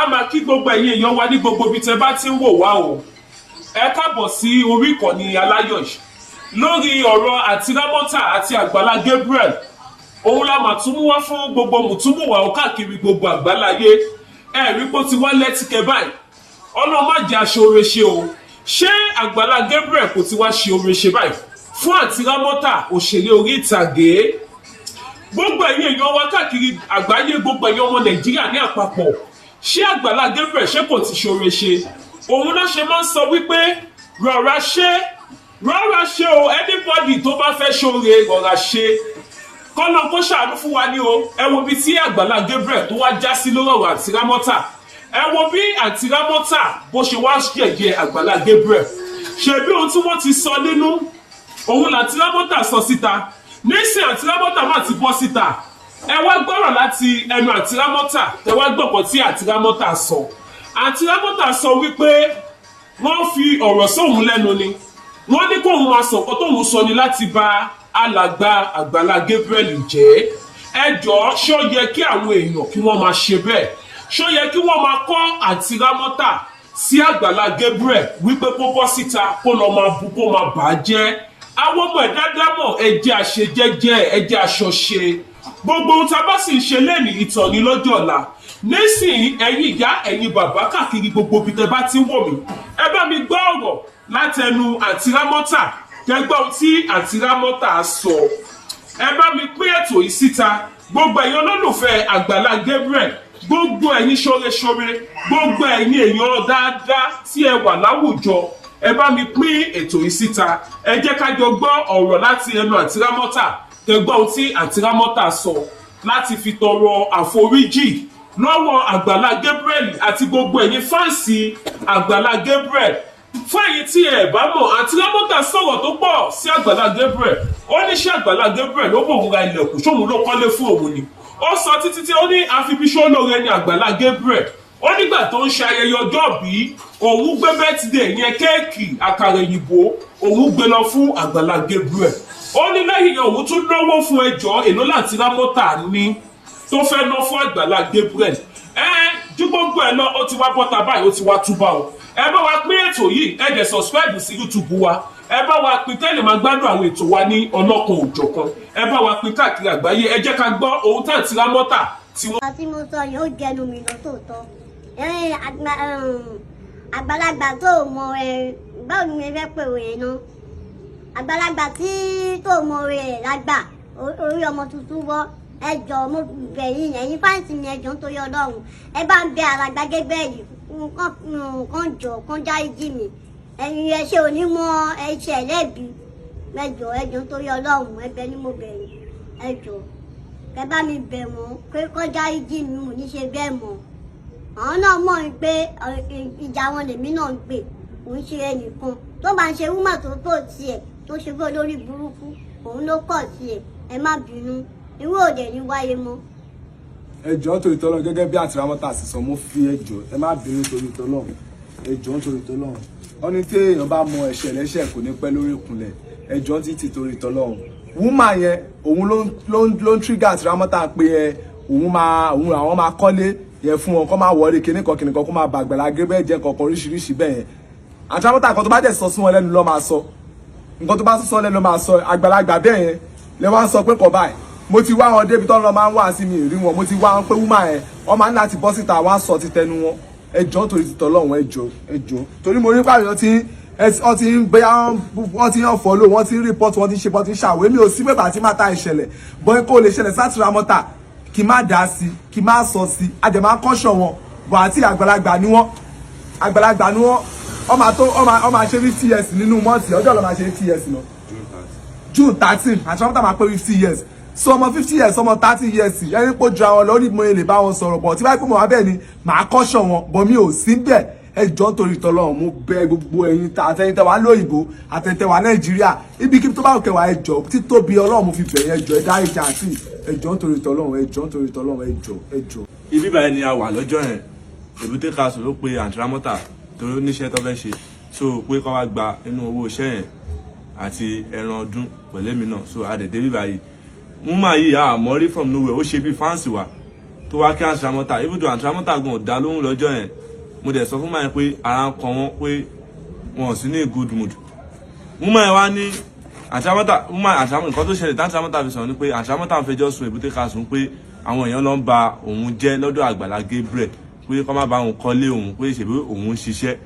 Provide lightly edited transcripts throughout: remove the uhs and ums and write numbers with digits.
a máa kí gbogbo ẹ̀yin èèyàn wa ní gbogbo ibi tẹ́ bá ti ń wò wá o. Ẹ káàbọ̀ sí orí ìkànnì aláyọ̀ yìí lórí ọ̀rọ̀ Aunty Ramota àti Agbala Gabriel. Òun la máa tún mú wá fún gbogbo mùtúmùwà ó káàkiri gbogbo àgbáláyé. Ẹ rí pé ó ti wá lẹ́tìkẹ́ báyìí. Ọlọ́run má jẹ́ aṣọ oore ṣe o. Ṣé Agbala Gabriel kò ti wá ṣe oore ṣe báyìí fún Aunty Ramota òṣèré orí ìtàgé? Gbogbo ẹ̀yin èèyàn wa káàkiri àgbáyé, gbogbo ẹ̀yin ọmọ Nàìjíríà ní àpapọ̀, ṣé Agbala Gabriel ṣé kò ti ṣe oore ṣe? Òun náà ṣe máa ń sọ wípé rọra ṣe o, anybody tó bá fẹ́ ṣoore rọra ṣe. Kọ́nà kó ṣàánú fún wa ní o. Ẹ wo bí tí Agbala Gabriel tó wá já sí lórí ọ̀rọ̀ Aunty Ramota. Ẹ wo bí Aunty Ramota bó ṣe wá yẹ̀yẹ́ Agbala Gabriel. Ṣebí ohun tí wọ́n ti sọ nínú òun Aunty Ramota sọ síta. Nísìn Aunty Ramota má ti bọ́ síta. Ẹ wá gbọ́rọ̀ láti ẹnu Aunty Ramota. Ẹ wá gbọ́pọ̀ tí Aunty Ramota sọ. Aunty Ramota sọ wípé wọ́n fi ọ̀rọ̀ sóhun lẹ́nu ni. Wọ́n ní kóhun máa sọ̀kọ́ tóhun sọ ni láti bá alàgbà Agbala Gabriel jẹ́. Ẹ jọ̀ọ́ ṣé ó yẹ kí àwọn èèyàn kí wọ́n máa ṣe bẹ́ẹ̀? Ṣé ó yẹ kí wọ́n máa kọ́ Aunty Ramota sí Agbala Gabriel wípé kó bọ́ síta kó lọ máa bu kó máa bà á jẹ́? Àwọn ọmọ ẹ̀dá dámọ̀ ẹ jẹ́ àṣejẹ́jẹ́, ẹ jẹ́ àṣọṣe. Gbogbo ohun tá a bá sì ń ṣe lẹ́nìí ìtàn ní lọ́jọ́ ọ̀la. Nísìnyí ẹ̀yin ìyá ẹ̀yin bàbá káàkiri gbogbo ibi tẹ́ bá ti ń wò mí. Ẹ bá mi gbọ́ ọ̀rọ̀ látẹnu Aunty Ramota. Kẹgbọ́n tí Aunty Ramota sọ. Ẹ bá mi pín ètò yìí síta. Gbogbo ẹ̀yin olólùfẹ́ Agbala Gabriel, gbogbo ẹ̀yin ṣoreṣore, gbogbo ẹ̀yin èèyàn dáadáa tí ẹ wà láwùjọ, ẹ bá mi pín ètò yìí síta. Ẹ jẹ́ ká jọ gbọ́ ọ̀rọ̀ láti ẹnu Aunty Ramota. Kẹgbọ́n tí Aunty Ramota sọ láti fi tọrọ àforíjì lọ́wọ́ Agbala Gabriel àti gbogbo ẹ̀yin fáǹsì Agbala Gabriel. Fún ẹ̀yin tí ẹ bá mọ̀, Aunty Ramota sọ̀rọ̀ tó pọ̀ sí Agbala Gabriel. Ó ní ṣé Agbala Gabriel ló bòun ra ilẹ̀kùn, ṣóun ló kọ́lé fún òun ni. Ó sọ títí tí ó ní àfibiṣó lóore ní Agbala Gabriel. Ó nígbà tó ń ṣe ayẹyẹ ọjọ́ bí òun gbé birthday yẹn kéèkì àkàrà òyìnbó òun gbé lọ fún Agbala Gabriel. Ó ní lẹ́yìn yẹn òun tún náwó fún ẹjọ́ èló Aunty Ramota ní tó fẹ́ ná fún Agbala Gabriel. Ju gbogbo ẹ̀ lọ, ó ti wá bọ́ta báyìí, ó ti wá túbà o. Ẹ bá wa pín ètò yìí, ẹ dẹ̀ subscribe sí YouTube wa. Ẹ bá wa pín tẹ́lẹ̀ máa gbádùn àwọn ètò wa ní ọlọ́kan òjọ̀kan. Ẹ bá wa pín káàkiri àgbáyé. Ẹ jẹ́ ká gbọ́ ohun tí Aunty Ramota tí wọ́n. Àti mo sọ yóò jẹnu mi lọ tòótọ́. Àgbàlagbà tó mọ báwo ni mo fẹ́ pè wòye náà? Àgbàlagbà tí tó mọ rẹ̀ lágbà orí ọmọ tuntun wọ́. Ẹ jọ̀ọ́ mo bẹ̀ yín, ẹ̀yin fáǹsì mi ẹ jọ̀ọ́ nítorí Ọlọ́run. Ẹ bá ń bẹ Agbala Gabriel kán jọ̀ọ́ kán dáríjì mi. Ẹ̀yin ẹ ṣe onímọ̀ ẹ ṣe ẹlẹ́bi. Ẹ jọ̀ọ́ nítorí Ọlọ́run, ẹ bẹ̀ ni mo bẹ̀ yín. Ẹ jọ̀ọ́ ẹ bá mi bẹ̀ wọ́n pé kán dáríjì mi, mo ní ṣe bẹ́ẹ̀ mọ́. Àwọn náà mọ̀ pé ìjà wọn lèmi náà ń gbè, òun ṣe ẹnìkan. Tó bá ń ṣe wúmà tó tiẹ̀ tó ṣe fún olórí burúkú, òun ló kọ̀ sí ẹ̀. Ẹ má bínú. Irú òde ní wáyé mọ́. Ẹ jọ̀ọ́ torí t'Ọlọ́run, gẹ́gẹ́ bí Aunty Ramota sì sọ, mo fi ẹ jọ̀ọ́ ẹ má bínú torí t'Ọlọ́run. Ẹ jọ̀ọ́ torí t'Ọlọ́run. Wọ́n ní tí èèyàn bá mọ ẹ̀ṣẹ̀ lẹ́ṣẹ̀ kò ní pẹ́ lórí ìkúnlẹ̀. Ẹ jọ̀ọ́ títí torí t'Ọlọ́run. Wúmà yẹn òun ló ń trigger Aunty Ramota pé òun àwọn máa kọ́lé yẹn fún wọn, kó máa wọlé kíníkan kó máa bà Agbala Gabriel jẹ́ kankan oríṣiríṣi bẹ́ẹ̀ yẹn. Aunty Ramota kan tó bá dẹ̀ sọ sí wọn lẹ́nu ló máa sọ. Nǹkan tó bá sọ lẹ́nu ló máa sọ. Àgbàlagbà bẹ́ẹ̀ yẹn lẹ wá ń sọ pé kò báyìí. Mo ti wá wọn débi tó ń lọ máa ń wá sí mi rí wọn. Mo ti wá wọn pé wúmà ẹ̀ wọ́n máa ń láti bọ́ síta wọ́n á sọ ti tẹnu wọn. Ẹ jọ̀ọ́ torí t'Ọlọ́run, ẹ jọ̀ọ́ torí mo rí pàrọ̀ wọ́n ti ń bẹ́ẹ̀ wọ́n ti ń follow, wọ́n ti ń report, wọ́n ti ń ṣe bọ́ ti ń ṣàwé. Mi ò sí pé bàtí má ta ìṣẹ̀lẹ̀ bọ́n kó lè ṣẹlẹ̀ sí Aunty Ramota kí má dá sí kí má sọ sí àjẹ́ máa kọ́ṣọ̀ wọn bọ̀ àti àgbàlagbà ni wọ́n wọ́n máa ṣe 50 years nínú mọ́ọ̀tì. Ọjọ́ ló máa ṣe 50 years lọ June 13 Aunty Ramota máa pé 50 years. So ọmọ 50 years ọmọ 30 years ẹni pò ju àwọn lórí mo lè bá wọn sọ̀rọ̀ bọ̀ tí báyìí pé mo wá bẹ́ẹ̀ ni màá kọ́ṣọ̀ wọn bọ̀ mi ò sí bẹ́ẹ̀. Ẹ jọ̀ọ́ torí t'Ọlọ́run, mo bẹ̀ gbogbo ẹ̀yin àtẹ̀yìntẹ̀ wà lóyìnbó àtẹ̀yìntẹ̀ wà Nàìjíríà ibikíbi tó bá kẹwàá, ẹ jọ̀ọ́ títóbi Ọlọ́run mo fi bẹ̀ yín, ẹ jọ̀ọ́ ẹ dáríjì àǹtí. Ẹ jọ̀ọ́ torí t'Ọlọ́run, ẹ jọ̀ọ́ torí t'Ọlọ́run, ẹ jọ̀ọ́. Ibi báyìí ni a wà lọ́jọ́ yẹn. Èbúté Castle ló pe Aunty Ramota torí ó níṣẹ́ tó fẹ́ ṣe, so pé kó wá gba inú owó iṣẹ́ yẹn àti ẹran ọdún pẹ̀lẹ́ mi náà. So a dẹ̀ dé bí báyìí. Muma yìí àmọ́ rí from nowhere, ó ṣe bí fáǹsì wa. tó wá kí Aunty Ramota ibùdó Aunty Ramota gan ò dá lóhùn lọ́jọ́ yẹn mo dẹ̀ sọ fún máa pé ara ń kọ wọn pé wọn ò sí ní good mood mú máa wá ní Aunty Ramota nǹkan tó ṣẹlẹ̀ tí Aunty Ramota fi sọ̀rọ̀ ni pé Aunty Ramota ń fẹjọ́ sùn Èbúté Káàsùn pé àwọn èèyàn ló ń ba òun jẹ́ lọ́dọ̀ Agbala Gabriel pé kọ́ má ba òun kọ́lé òun pé ṣèbí òun ń ṣiṣẹ́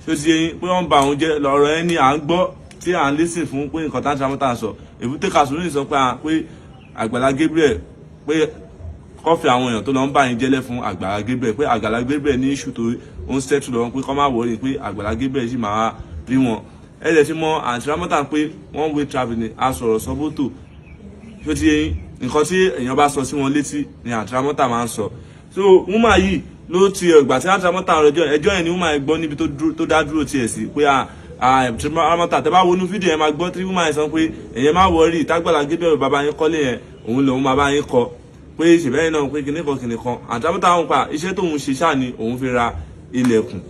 ṣó ti yẹn pé wọ́n ba òun jẹ́ lọ́rọ̀ ẹni à ń gbọ́ tí à ń lésìn fún pé nǹkan tí Aunty Ramota sọ Èbúté Káàsùn ló sọ pé Agbala Gabriel pé kọ́fì àwọn èèyàn tó lọ ń bá yín jẹ́lẹ̀ fún Agbala Gabriel pé Agbala Gabriel ní iṣu tó ń ṣẹ́tù lọ́wọ́ pé kọ́ má wọlé pé Agbala Gabriel sì máa rí wọn ẹ̀rẹ̀ tí mọ Aunty Ramota pé one way travelling asọ̀rọ̀ sọ́bótò ṣó ti yẹn nǹkan tí èèyàn bá sọ sí wọn létí ni Aunty Ramota máa ń sọ so woman yìí ló ti ìgbà tí Aunty Ramota ẹjọ́ yẹn ni woman yẹn gbọ́ níbi tó dá dúró tiẹ̀ sí pé Aunty Ramota tẹ́ bá wọnú fídíò yẹn máa gbọ́ tí woman yẹn sọ pé èèyàn má wọrí t'Agbala Gabriel bàbá yín kọ́lé yẹn òun lòun máa bá yín kọ́ pé ìṣèbẹ́yìn náà pé kìnìkan Aunty Ramota ń pa iṣẹ́ tóun ṣe ṣáà ni òun fi ra ilẹ̀kùn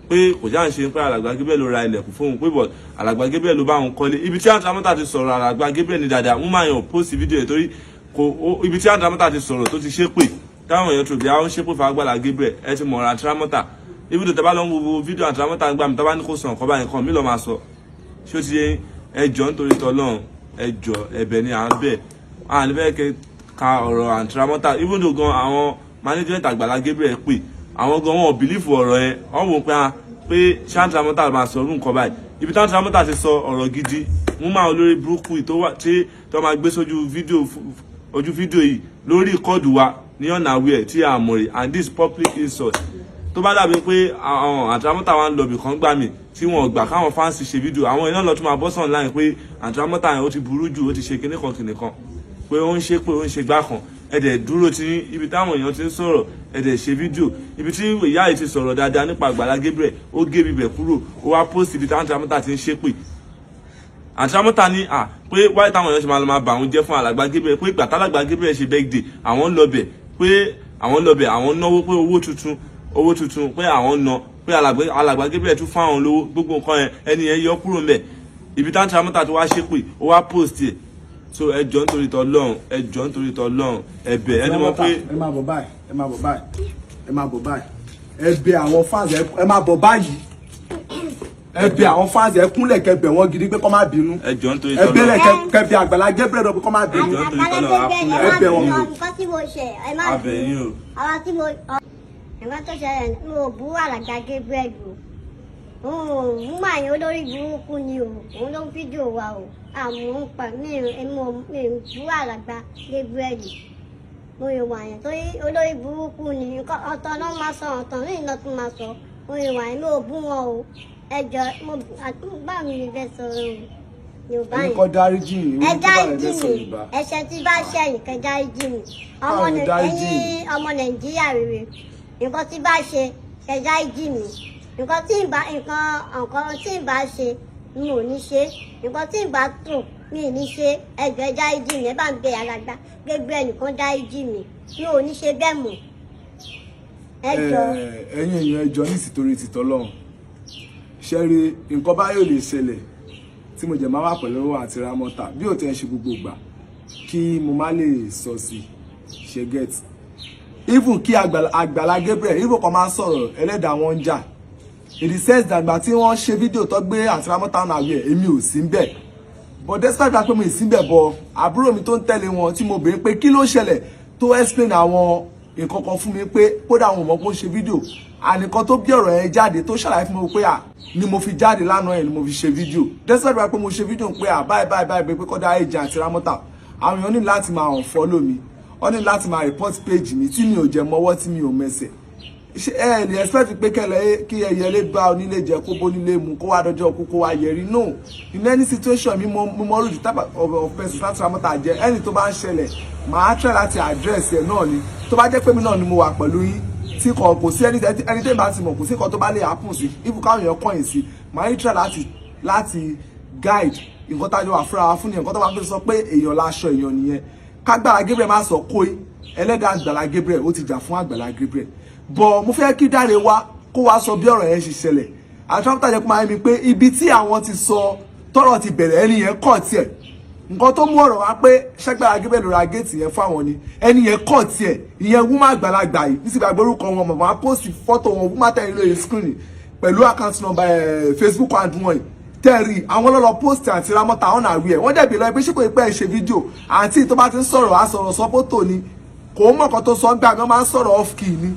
pé kò já ń ṣe pé Agbala Gabriel ló ra ilẹ̀kùn fóun pé bọ̀ Agbala Gabriel ló bá òun kọ́lé ibi tí Aunty Ramota ti sọ̀rọ̀ Agbala Gabriel ní dáadáa wọ́n máa yàn post fídíò yẹn torí ibi tí Aunty Ramota ti sọ̀rọ̀ tó ti ṣépè táwọn èèyàn tó bí àwọn ṣépè fún Agbala Gabriel ẹ ti mọ̀ Aunty Ramota ibi tó tẹ́ bá lọ ń wo fídíò Aunty Ramota gbà mí tó bá ní kó sàn kọ́ báyìí kan mí lọ́ máa sọ ṣó ti yẹ ẹjọ́ nítorí tọ́lọ́run ẹjọ́ ẹ̀bẹ̀ ni à ń bẹ̀ à ní fẹ́ kẹ́ ka ọ̀rọ̀ Aunty Ramota even though gan àwọn management Agbala Gabriel pè àwọn gan wọn ò bìlífù ọ̀rọ̀ yẹn wọ́n wò pé ṣé Aunty Ramota máa sọ orú nǹkan báyìí ibi tí Aunty Ramota ti sọ ọ̀rọ̀ gidi mú máa olórí burúkú tó máa gbé sójú fídíò yìí lórí ìkọ́dù wa ní ọ̀nà àwẹ̀ tí a mọ̀ rí and this public insult tó bá dàbí pé àwọn Aunty Ramota wa ń lọ bì kan gbà mí tí wọn gbà káwọn fáǹsì ṣe fídíò àwọn iná lọ tún máa bọ́ sàn láì pé Aunty Ramota yẹn ó ti burú jù ó ti ṣe kíníkan pé ó ń ṣe pé ó ń ṣe gbá kan ẹ̀dẹ̀ dúró tí ibi táwọn èèyàn ti ń sọ̀rọ̀ ẹ̀dẹ̀ ṣe fídíò ibi tí ìyá yìí ti sọ̀rọ̀ dáadáa nípa Agbala Gabriel ó gé bibẹ̀ kúrò ó wá post ibi tí Aunty Ramota ti ń ṣépè Aunty Ramota ní pé wáyé táwọn èèyàn ṣe máa bà òun jẹ́ fún Agbala Gabriel pé ìgbà t'Agbala Gabriel ṣe birthday àwọn lọbẹ̀ àwọn náwó pé owó tuntun pé àwọn ná pé Agbala Gabriel tún fún àwọn lówó gbogbo nǹkan yẹn ẹni yẹn yọ kúrò ńbẹ̀ ibi tí Aunty Ramota ti wá ṣépè ó wá post ẹ̀ so ẹjọ́ nítorí tọ́lọ́run ẹ̀bẹ̀ ẹni mọ̀ pé ẹ máa bọ̀ báyìí ẹ̀bẹ̀ àwọn fans ẹ máa bọ̀ báyìí ẹ̀bẹ̀ àwọn fans ẹ kúnlẹ̀ kẹbẹ̀ wọn gidi pé kó má bínú ẹjọ́ nítorí tọ́lọ́run ẹ̀bẹ̀ rẹ̀ kẹbẹ̀ Agbala Gabriel lọ pé kó má bínú ẹ̀bẹ̀ wọn nǹkan tí mo ṣe ẹ má abẹ́yìn o àwọn tí mo nǹkan tó ṣẹlẹ̀ mo bú Agbala Gabriel o mo máa yan olórí burúkú ni o òun ló ń fídíò wa o àmọ́ ń pa mí bú Agbala Gabriel mo yọ wà yẹn torí olórí burúkú ni ọ̀tọ̀ náà máa sọ ọ̀tọ̀ ní ìná tó máa sọ mo yọ wà yẹn mo bú wọn o ẹjọ́ mo bá mi fẹ́ sọ̀rọ̀ Yorùbá yẹn kọ́ dáríjì ẹ dáríjì mi ẹ̀ṣẹ̀ tí bá ṣẹ̀yìn kẹ́ dáríjì mi ọmọ Nàìjíríà rere nǹkan tí bá ṣe kẹ́ dáríjì mi nǹkan tí ì bá ṣe mi ò ní ṣe nǹkan tí ì bá tò mi ì ní ṣe ẹjọ́ ẹ dáríjì mi ẹ bá ń bẹ Agbala Gabriel nìkan dáríjì mi ò ní ṣe bẹ́ẹ̀ mọ́ ẹjọ́. ẹ̀yin èèyàn ẹjọ́ ní ìsìtorí ti tọ́lọ́run ṣẹ́rí nǹkan báyọ̀ lè ṣẹlẹ̀ tí mo jẹ̀ máa wà pẹ̀lú Aunty Ramota bí ò tẹ́ ń ṣe gbogbo ìgbà kí mo má lè sọ sí ṣe get even kí Agbala Gabriel even kan máa ń sọ̀rọ̀ ẹlẹ́dàá wọn ń jà in the sense that ìgbà tí wọ́n ṣe fídíò tó gbé Aunty Ramota náà wẹ̀ èmi ò sí ń bẹ̀ but despite that pé mo ì sí ń bẹ̀ bọ̀ àbúrò mi tó ń tẹ̀lé wọn tí mo béèrè pé kí ló ṣẹlẹ̀ tó explain àwọn nǹkan kan fún mi pé kódà àwọn ọmọ kó ṣe fídíò ànìkan tó bí ọ̀rọ̀ yẹn jáde tó ṣàlàyé fún mi pé ni mo fi jáde lánàá yẹn ni mo fi ṣe fídíò despite that pé mo ṣe fídíò pé báyìí pé kódà Eyin Aunty Ramota àwọn èèyàn ní láti máa unfollow mi wọ́n ní láti máa report page mi tí mi ò jẹ mọ́wọ́ tí mi ò mẹsẹ̀ ṣe ẹ lè expect pé kí ẹyẹlé bá onílé jẹ kó bónílé mu kó wá dọjọ́ kú kó wá yẹrí no in any situation mi mo rú the type of person Aunty Ramota jẹ ẹni tó bá ń ṣẹlẹ̀ màá try láti address ẹ náà ni tó bá jẹ́ pé mi náà ni mo wà pẹ̀lú yín tí kò sí ẹni tẹ́ bá ti mọ̀ kò sí kan tó bá lè happen sí if káwọn èèyàn kọ̀yìn sí màá try láti guide nǹkan tájọ wà fúnra wa fún ni nǹkan tó bá gbé sọ pé èèyàn láṣọ èèyàn nìyẹn kágbára Gabriel má sọ kói ẹlẹ́dàá Agbala Gabriel ó ti jà fún Agbala Gabriel bọ̀ mo fẹ́ kí Dáre wá kó wá sọ bí ọ̀rọ̀ yẹn ṣe ṣẹlẹ̀ Aunty Ramota jẹ́ kó máa mi pé ibi tí àwọn ti sọ tọ́rọ̀ ti bẹ̀rẹ̀ ẹni yẹn kọ̀ tiẹ̀ nǹkan tó mú ọ̀rọ̀ wá pé ṣẹ́gbàlá Gabriel ló ra géètì yẹn fún àwọn ni ẹni yẹn kọ̀ tiẹ̀ ìyẹn wúmọ̀ àgbàlagbà yìí ní sì gbàgbé orúkọ wọn màmá post fọ́tò wọn wúmọ̀ tẹ̀yìn lóye screen pẹ̀lú account number Facebook and wọn tẹ̀rí àwọn lọ́lọ́ post Aunty Ramota ọ̀nà àwí ẹ̀ wọ́n dẹ̀bi lọ pé ṣé kò ní pẹ́ ṣe fídíò àǹtí tó bá ti ń sọ̀rọ̀ á sọ̀rọ̀ sọ́pọ́tò ni kò mọ̀ kan tó sọ gbàgbọ́n máa ń sọ̀rọ̀ off key ni.